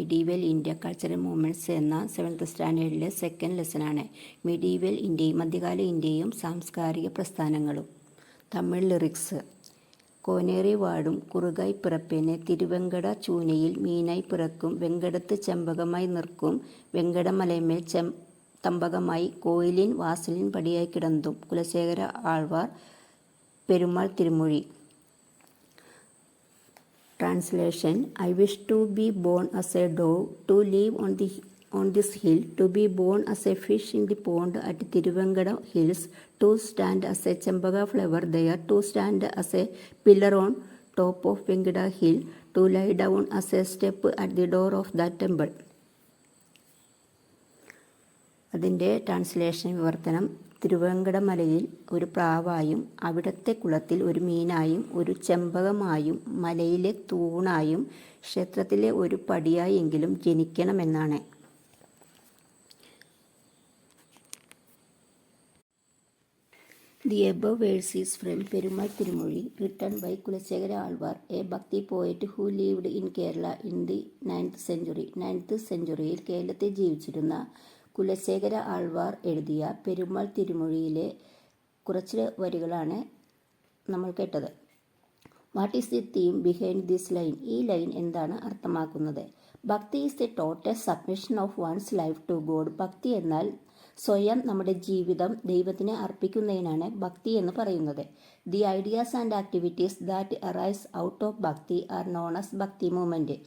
Medieval India cultural movements എന്ന 7th സ്റ്റാൻഡേർഡിലെ second ലെസനാണ്. Medieval ഇന്ത്യയും മധ്യകാല ഇന്ത്യയും സാംസ്കാരിക പ്രസ്ഥാനങ്ങളും. തമിഴ് ലിറിക്സ്. കോനേറി വാഴും കുറുകായി പിറപ്പേനെ തിരുവെങ്കട ചൂനയിൽ മീനായി പിറക്കും വെങ്കടത്ത് ചെമ്പകമായി നിற்கும் വെങ്കടമലമേൽ തമ്പകമായി കോയിലിൻ വാസലിൻ പടിയായി കിടந்துം. Kulasekhara Alwar Perumal Thirumozhi. Translation: I wish to be born as a dove, to live on this hill, to be born as a fish in the pond at Tiruvengada hills, to stand as a Champaga flower there, to stand as a pillar on top of Vengada hill, to lie down as a step at the door of that temple. അതിൻ്റെ translation വിവർത്തനം: തിരുവേങ്കടമലയിൽ ഒരു പ്രാവായും അവിടത്തെ കുളത്തിൽ ഒരു മീനായും ഒരു ചെമ്പകമായും മലയിലെ തൂണായും ക്ഷേത്രത്തിലെ ഒരു പടിയായെങ്കിലും ജനിക്കണമെന്നാണ്. The above verse is from Perumal Tirumozhi, written by Kulasekara Alvar, a Bhakti poet who lived in Kerala in the 9th century. 9th centuryയിൽ കേരളത്തിൽ ജീവിച്ചിരുന്ന കുലശേഖര ആൾവാർ എഴുതിയ പെരുമാൾ തിരുമൊഴിയിലെ കുറച്ച് വരികളാണ് നമ്മൾ കേട്ടത്. What is the theme behind this line? ഈ ലൈൻ എന്താണ് അർത്ഥമാക്കുന്നത്? Bhakti is the total submission of one's life to God. ഭക്തി എന്നാൽ സ്വയം നമ്മുടെ ജീവിതം ദൈവത്തിന് അർപ്പിക്കുന്നതിനാണ് ഭക്തി എന്ന് പറയുന്നത്. The ideas and activities that arise out of ഭക്തി ആർ നോൺ ആസ് ഭക്തി മൂവ്മെൻറ്റ്.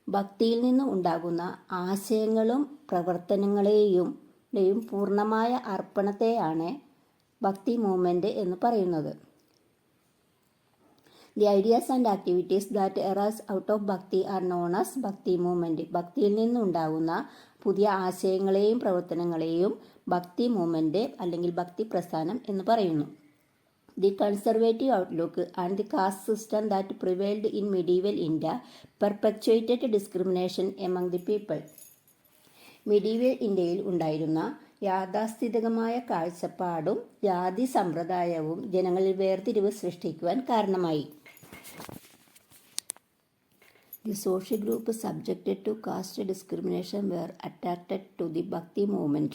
ഭക്തിയിൽ നിന്ന് ഉണ്ടാകുന്ന ആശയങ്ങളും പ്രവർത്തനങ്ങളെയും പൂർണ്ണമായ അർപ്പണത്തെയാണ് ഭക്തി മൂവ്മെൻറ്റ് എന്ന് പറയുന്നത്. The ideas and activities that arise out of ഭക്തി ആർ നോൺ ആസ് ഭക്തി മൂവ്മെൻറ്റ്. ഭക്തിയിൽ നിന്നുണ്ടാകുന്ന പുതിയ ആശയങ്ങളെയും പ്രവർത്തനങ്ങളെയും ഭക്തി മൂവ്മെൻറ്റ് അല്ലെങ്കിൽ ഭക്തി പ്രസ്ഥാനം എന്ന് പറയുന്നു. The conservative outlook and the caste system that prevailed in medieval India perpetuated discrimination among the people. medieval ഇന്ത്യയിൽ ഉണ്ടായിരുന്ന യാഥാസ്ഥിതികമായ കാഴ്ചപ്പാടും ജാതി സമ്പ്രദായവും ജനങ്ങളിൽ വേർതിരിവ് സൃഷ്ടിക്കുവാൻ കാരണമായി. The social group subjected to caste discrimination were attracted to the Bhakti movement.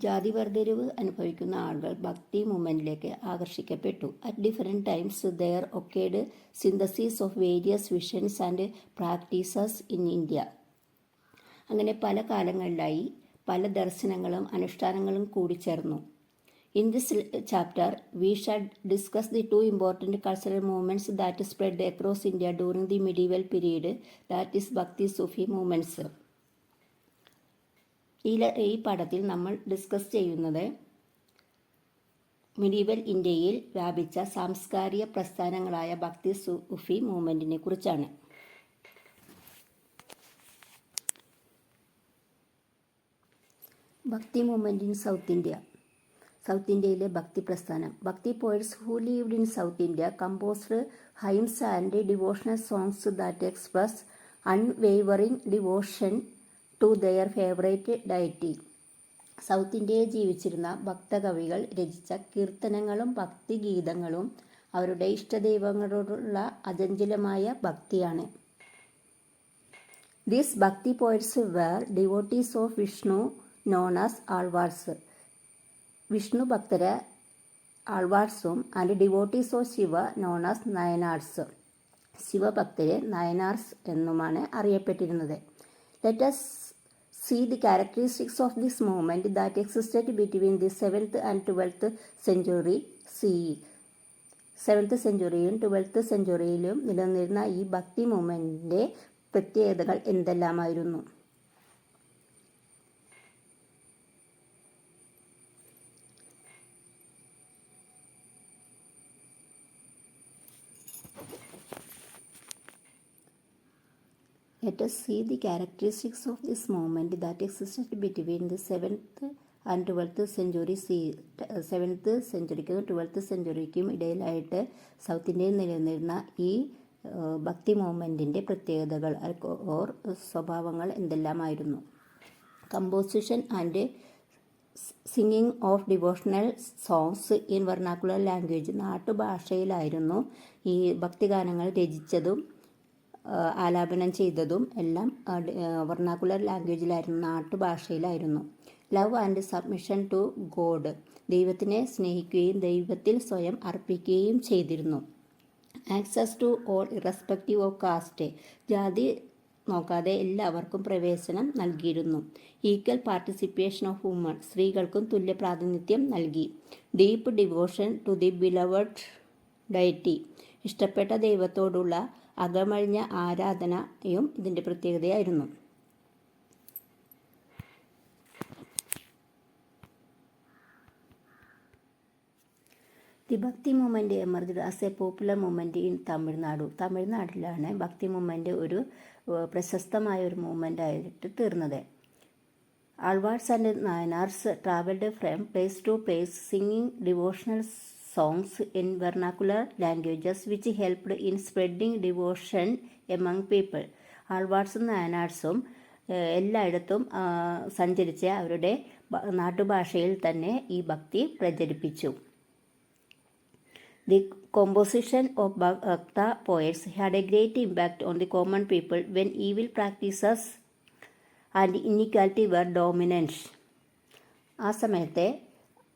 ജാതി വേർതിരിവ് അനുഭവിക്കുന്ന ആളുകൾ ഭക്തി മൂവ്മെൻറ്റിലേക്ക് ആകർഷിക്കപ്പെട്ടു. At different times there occurred synthesis of various visions and practices in India. അങ്ങനെ പല കാലങ്ങളിലായി പല ദർശനങ്ങളും അനുഷ്ഠാനങ്ങളും കൂടിച്ചേർന്നു. In this chapter we shall discuss the two important cultural movements that spread across India during the medieval period, that is bhakti Sufi movements. ഈ പാഠത്തിൽ നമ്മൾ ഡിസ്കസ് ചെയ്യുന്നത് മിഡീവൽ ഇന്ത്യയിൽ വ്യാപിച്ച സാംസ്കാരിക പ്രസ്ഥാനങ്ങളായ ഭക്തി സൂഫി മൂവ്മെൻറ്റിനെ കുറിച്ചാണ്. Bhakti movement in South India. South ഇന്ത്യയിലെ ഭക്തി പ്രസ്ഥാനം. Bhakti poets who lived in South India composed hymns and devotional songs that express unwavering devotion to their favourite deity. South ഇന്ത്യയിൽ ജീവിച്ചിരുന്ന ഭക്തകവികൾ രചിച്ച കീർത്തനങ്ങളും ഭക്തിഗീതങ്ങളും അവരുടെ ഇഷ്ടദൈവങ്ങളോടുള്ള അചഞ്ചലമായ ഭക്തിയാണ്. These bhakti poets were devotees of Vishnu known as Alvars. Vishnu ഭക്തരെ ആൾവാർസും and devotees of Shiva known as Nayanars. ശിവഭക്തരെ നയനാർസ് എന്നുമാണ് അറിയപ്പെട്ടിരുന്നത്. Let us see the characteristics of this movement that existed between the 7th and 12th century CE. 7th സെഞ്ച്വറിയിലും 12th സെഞ്ച്വറിയിലും നിലനിന്നിരുന്ന ഈ ഭക്തി മൂവ്മെൻറ്റിൻ്റെ പ്രത്യേകതകൾ എന്തെല്ലാമായിരുന്നു? Let us see the characteristics of this movement that existed between the 7th and 12th century CE. 7th സെഞ്ച്വറിക്കും 12th സെഞ്ച്വറിക്കും ഇടയിലായിട്ട് south ഇന്ത്യയിൽ നിലനിന്നിരുന്ന ഈ ഭക്തി മൂവ്മെൻറ്റിൻ്റെ പ്രത്യേകതകൾ ഓർ സ്വഭാവങ്ങൾ എന്തെല്ലാമായിരുന്നു? Composition and singing of devotional songs in vernacular language. നാട്ടുഭാഷയിലായിരുന്നു ഈ ഭക്തിഗാനങ്ങൾ രചിച്ചതും ആലാപനം ചെയ്തതും എല്ലാം വെർണാക്കുലർ ലാംഗ്വേജിലായിരുന്നു, നാട്ടുഭാഷയിലായിരുന്നു. Love and submission to God, ദൈവത്തിനെ സ്നേഹിക്കുകയും ദൈവത്തിൽ സ്വയം അർപ്പിക്കുകയും ചെയ്തിരുന്നു. Access to all irrespective of caste, ജാതി നോക്കാതെ എല്ലാവർക്കും പ്രവേശനം നൽകിയിരുന്നു. ഈക്വൽ പാർട്ടിസിപ്പേഷൻ ഓഫ് വുമൺ, സ്ത്രീകൾക്കും തുല്യ പ്രാതിനിധ്യം നൽകി. Deep devotion to the beloved deity, ഇഷ്ടപ്പെട്ട ദൈവത്തോടുള്ള അകമഴിഞ്ഞ ആരാധനയും ഇതിൻ്റെ പ്രത്യേകതയായിരുന്നു. The bhakti movement emerged as a popular movement in Tamil Nadu, തമിഴ്നാട്ടിലാണ് ഭക്തി മൂവ്മെൻറ്റ് ഒരു പ്രശസ്തമായ ഒരു മൂവ്മെൻ്റ് ആയിട്ട് തീർന്നത്. Alvars and Nayanars travelled from place to place singing devotional songs in vernacular languages which helped in spreading devotion among people. ആൾവാർസും നായനാർസും എല്ലായിടത്തും സഞ്ചരിച്ച് അവരുടെ നാട്ടുഭാഷയിൽ തന്നെ ഈ ഭക്തി പ്രചരിപ്പിച്ചു. The composition of Bhakta poets had a great impact on the common people when evil practices and inequality were dominant. ആ സമയത്തെ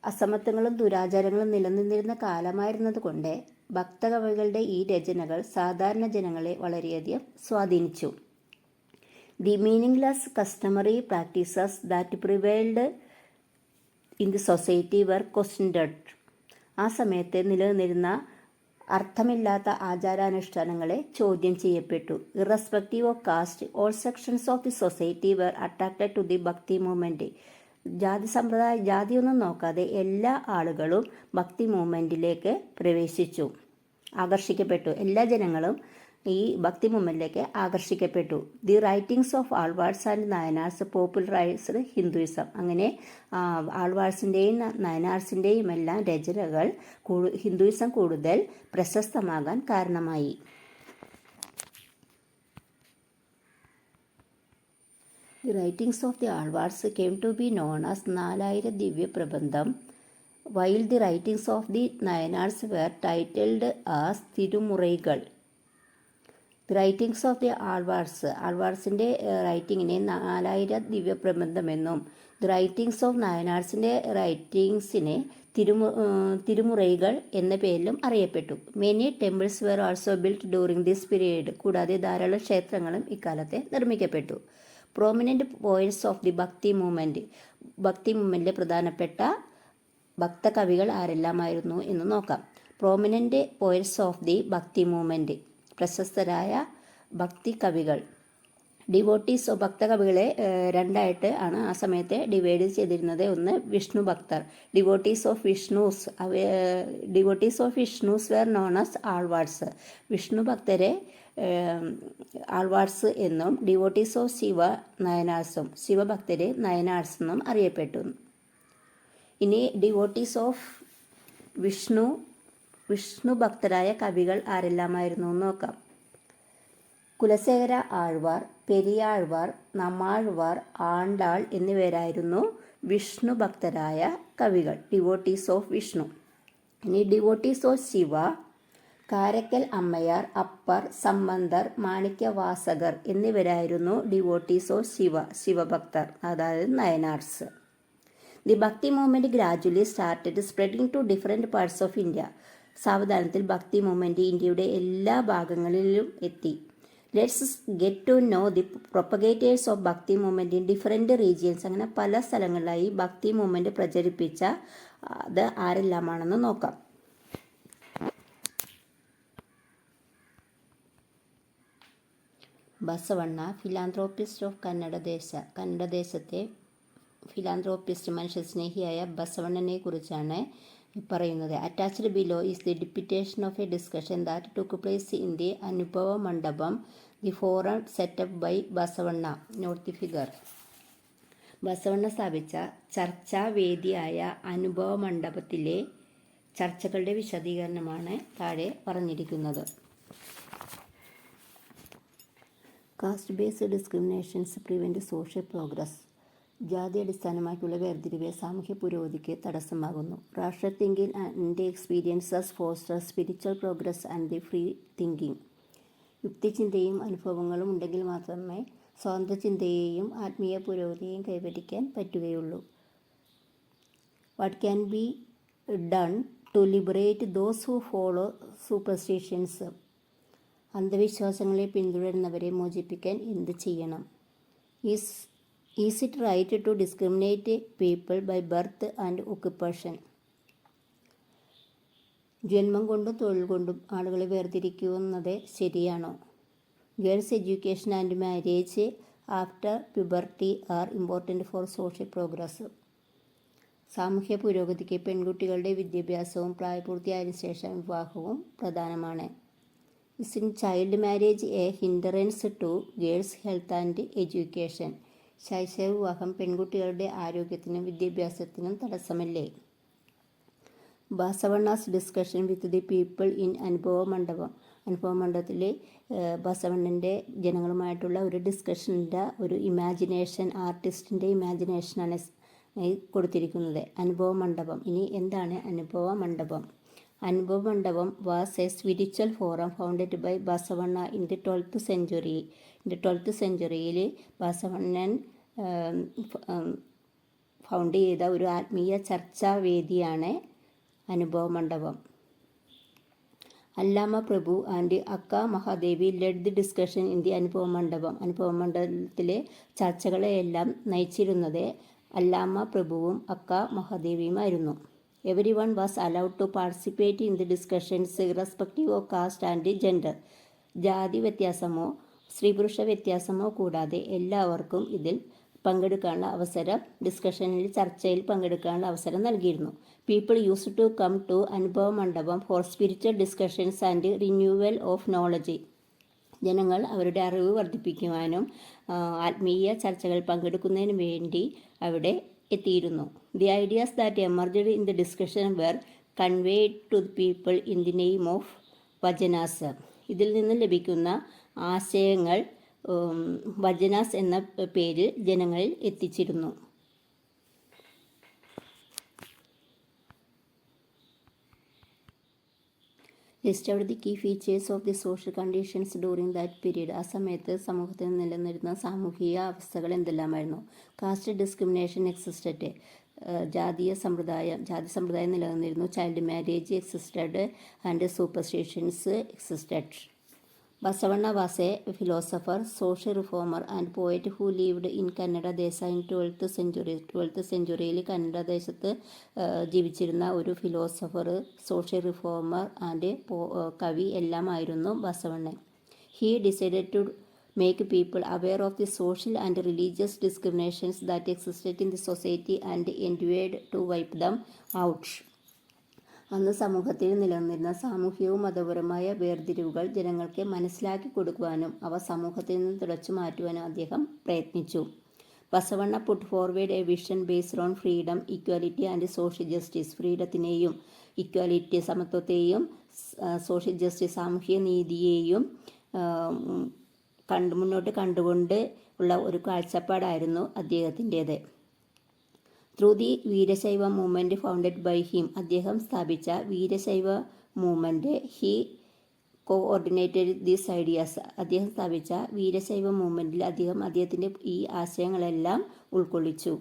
അസമത്വങ്ങളും ദുരാചാരങ്ങളും നിലനിന്നിരുന്ന കാലമായിരുന്നത് കൊണ്ട് ഭക്തകവികളുടെ ഈ രചനകൾ സാധാരണ ജനങ്ങളെ വളരെയധികം സ്വാധീനിച്ചു. The meaningless customary practices that prevailed in the society were questioned. ആ സമയത്ത് നിലനിന്നിരുന്ന അർത്ഥമില്ലാത്ത ആചാരാനുഷ്ഠാനങ്ങളെ ചോദ്യം ചെയ്യപ്പെട്ടു. Irrespective of caste, all sections of the society were attracted to the bhakti movement. ജാതിയൊന്നും നോക്കാതെ എല്ലാ ആളുകളും ഭക്തി മൂവ്മെൻറ്റിലേക്ക് പ്രവേശിച്ചു, ആകർഷിക്കപ്പെട്ടു. എല്ലാ ജനങ്ങളും ഈ ഭക്തി മൂവ്മെൻറ്റിലേക്ക് ആകർഷിക്കപ്പെട്ടു. The writings of Alvars and Nayanars popularised Hinduism. അങ്ങനെ ആൾവാർസിൻ്റെയും നായനാർസിൻ്റെയും എല്ലാം രചനകൾ ഹിന്ദുയിസം കൂടുതൽ പ്രശസ്തമാകാൻ കാരണമായി. The writings of the Alvars came to be known as 4000 Divya Prabandham, while the writings of the Nayanars were titled as തിരുമുറൈകൾ. The writings of the Alvars, ആൾവാർസിൻ്റെ റൈറ്റിങ്ങിനെ 4000 ദിവ്യപ്രബന്ധമെന്നും ദി റൈറ്റിംഗ്സ് ഓഫ് നായനാർസിൻ്റെ റൈറ്റിംഗ്സിനെ തിരുമുറൈകൾ എന്ന പേരിലും അറിയപ്പെട്ടു. Many temples were also built during this period. കൂടാതെ ധാരാളം ക്ഷേത്രങ്ങളും ഇക്കാലത്തെ നിർമ്മിക്കപ്പെട്ടു. Prominent poets of the bhakti movement, ഭക്തി മൂവ്മെൻറ്റിലെ പ്രധാനപ്പെട്ട ഭക്തകവികൾ ആരെല്ലാമായിരുന്നു എന്ന് നോക്കാം. Prominent poets of the bhakti movement, പ്രശസ്തരായ ഭക്തി കവികൾ. ഡിവോട്ടീസ് ഓഫ് ഭക്തകവികളെ രണ്ടായിട്ട് ആണ് ആ സമയത്ത് ഡിവൈഡ് ചെയ്തിരുന്നത്. ഒന്ന് വിഷ്ണു ഭക്തർ, devotees of Vishnu's were known as Alvars. Vishnu ഭക്തരെ ആൾവാർസ് എന്നും ഡിവോട്ടീസ് ഓഫ് ശിവ നയനാർസും, ശിവഭക്തരെ നയനാർസ് എന്നും അറിയപ്പെട്ടു. ഇനി ഡിവോട്ടീസ് ഓഫ് വിഷ്ണു ഭക്തരായ കവികൾ ആരെല്ലാമായിരുന്നു എന്ന് നോക്കാം. കുലശേഖര ആഴ്വാർ, പെരിയാഴ്വാർ, നമ്മാഴ്വാർ, ആണ്ടാൾ എന്നിവരായിരുന്നു വിഷ്ണു ഭക്തരായ കവികൾ, ഡിവോട്ടീസ് ഓഫ് വിഷ്ണു. ഇനി ഡിവോട്ടീസ് ഓഫ് ശിവ, കാരക്കൽ അമ്മയാർ, അപ്പർ, സമ്പന്തർ, മാണിക്യവാസകർ എന്നിവരായിരുന്നു ഡിവോട്ടീസ് ഓഫ് ശിവഭക്തർ, അതായത് Nayanars. The bhakti movement gradually started spreading to different parts of India. സാവധാനത്തിൽ ഭക്തി മൂവ്മെൻറ്റ് ഇന്ത്യയുടെ എല്ലാ ഭാഗങ്ങളിലും എത്തി. Let's get to know the propagators of bhakti movement in different regions. അങ്ങനെ പല സ്ഥലങ്ങളിലായി ഭക്തി മൂവ്മെൻറ്റ് പ്രചരിപ്പിച്ച അത് ആരെല്ലാമാണെന്ന് നോക്കാം. ബസവണ്ണ, ഫിലാന്ത്രോപ്പിസ്റ്റ് ഓഫ് കന്നഡദേശത്തെ ഫിലാന്ത്രോപ്പിസ്റ്റ്, മനുഷ്യസ്നേഹിയായ ബസവണ്ണനെ കുറിച്ചാണ് പറയുന്നത്. Attached below is the ഡിപ്പിറ്റേഷൻ of a discussion that took place in the Anubhava Mandapam, the forum set up by Basavanna. Note the figure. Basavanna സ്ഥാപിച്ച ചർച്ചാവേദിയായ അനുഭവ മണ്ഡപത്തിലെ ചർച്ചകളുടെ വിശദീകരണമാണ് താഴെ പറഞ്ഞിരിക്കുന്നത്. Caste based discriminations prevent social progress. ജാതി അടിസ്ഥാനമാക്കിയുള്ള വേർതിരിവ് സാമൂഹ്യ പുരോഗതിക്ക് തടസ്സമാകുന്നു. Rational thinking and experiences foster spiritual progress and the free thinking. യുക്തിചിന്തയും അനുഭവങ്ങളും ഉണ്ടെങ്കിൽ മാത്രമേ സ്വതന്ത്ര ചിന്തയെയും ആത്മീയ പുരോഗതിയെയും കൈവരിക്കാൻ പറ്റുകയുള്ളൂ. What can be done to liberate those who follow superstitions? അന്ധവിശ്വാസങ്ങളെ പിന്തുടരുന്നവരെ മോചിപ്പിക്കാൻ എന്ത് ചെയ്യണം? Is it right to discriminate people by birth and occupation? ജന്മം കൊണ്ടും തൊഴിൽ കൊണ്ടും ആളുകളെ വേർതിരിക്കുന്നത് ശരിയാണോ? Girls education and marriage after puberty are important for social progress. സാമൂഹ്യ പുരോഗതിക്ക് പെൺകുട്ടികളുടെ വിദ്യാഭ്യാസവും പ്രായപൂർത്തിയായതിനു ശേഷം വിവാഹവും പ്രധാനമാണ്. Is in child marriage a hindrance to girls health and education? ശൈശവ വിവാഹം പെൺകുട്ടികളുടെ ആരോഗ്യത്തിനും വിദ്യാഭ്യാസത്തിനും തടസ്സമല്ലേ? Basavanna's discussion with the people in Anubhava Mandapam. അനുഭവ മണ്ഡപത്തിലെ ബസവണ്ണൻ്റെ ജനങ്ങളുമായിട്ടുള്ള ഒരു ഡിസ്കഷൻ്റെ ഒരു ഇമാജിനേഷൻ, ആർട്ടിസ്റ്റിൻ്റെ ഇമാജിനേഷനാണ് കൊടുത്തിരിക്കുന്നത്. അനുഭവ മണ്ഡപം. ഇനി എന്താണ് അനുഭവ Mandapam? Anubhava Mandapam was a spiritual forum founded by Basavanna in the 12th century. 12th centuryയിൽ ബസവണ്ണൻ ഫൗണ്ട് ചെയ്ത ഒരു ആത്മീയ ചർച്ചാവേദിയാണ് അനുഭവ മണ്ഡപം. അല്ലാമ Prabhu and Akka Mahadevi led the discussion in the Anubhava Mandapam. Anubhava മണ്ഡലത്തിലെ ചർച്ചകളെയെല്ലാം നയിച്ചിരുന്നത് അല്ലാമ പ്രഭുവും അക്ക മഹാദേവിയുമായിരുന്നു. Everyone was allowed to participate in the discussions irrespective of caste and gender. ജാതി വ്യത്യാസമോ സ്ത്രീ പുരുഷ വ്യത്യാസമോ കൂടാതെ എല്ലാവർക്കും ഇതിൽ പങ്കെടുക്കാനുള്ള അവസരം, ഡിസ്കഷനിൽ ചർച്ചയിൽ പങ്കെടുക്കാനുള്ള അവസരം നൽകിയിരുന്നു. People use to come to Anubhava Mantapa for spiritual discussions and renewal of knowledge. ജനങ്ങൾ അവരുടെ അറിവ് വർദ്ധിപ്പിക്കുവാനും ആത്മീയ ചർച്ചകൾ പങ്കെടുക്കുന്നതിന് വേണ്ടി അവിടെ എത്തിയിരുന്നു. The ideas that emerged in the discussion were conveyed to the people in the name of Vachanas. ഇതിൽ നിന്ന് ലഭിക്കുന്ന ആശയങ്ങൾ വചനാസ് എന്ന പേരിൽ ജനങ്ങളിൽ എത്തിച്ചിരുന്നു. List out the key features of the social conditions during that period. ആ സമയത്ത് സമൂഹത്തിൽ നിലനിന്നിരുന്ന സാമൂഹിക അവസ്ഥകൾ എന്തെല്ലാമായിരുന്നു? Caste discrimination existed. ജാതി സമ്പ്രദായം നിലനിന്നിരുന്നു. Child marriage existed and superstitions existed. Basavanna was A philosopher, social reformer and poet who lived in Kannada ദേശ in 12th century. 12th centuryയിൽ Kannada ദേശത്ത് ജീവിച്ചിരുന്ന ഒരു ഫിലോസഫർ, സോഷ്യൽ റിഫോമർ ആൻഡ് കവി എല്ലാമായിരുന്നു Basavannan. He decided to make people aware of the social and religious discriminations that existed in the society and endeavored to wipe them out. അന്ന് സമൂഹത്തിൽ നിലനിന്നിരുന്ന സാമൂഹികവും മതപരമായ വേർതിരിവുകൾ ജനങ്ങൾക്ക് മനസ്സിലാക്കി കൊടുക്കുവാനും അവ സമൂഹത്തിൽ നിന്ന് തുടച്ചു മാറ്റുവാനും അദ്ദേഹം പ്രയത്നിച്ചു. Basavanna put forward a vision based on freedom, equality and social justice. ഫ്രീഡത്തിനെയും ഇക്വാലിറ്റി സമത്വത്തെയും സോഷ്യൽ ജസ്റ്റിസ് സാമൂഹിക നീതിയെയും മുന്നോട്ട് കണ്ടുകൊണ്ട് ഉള്ള ഒരു കാഴ്ചപ്പാടായിരുന്നു അദ്ദേഹത്തിൻ്റേത്. Through the Veerashaiva movement founded by him. അദ്ദേഹം സ്ഥാപിച്ച Veerashaiva movement he coordinated these ideas. അദ്ദേഹം സ്ഥാപിച്ച വീരശൈവ മൂവ്മെൻറ്റിൽ അദ്ദേഹത്തിൻ്റെ ഈ ആശയങ്ങളെല്ലാം ഉൾക്കൊള്ളിച്ചു.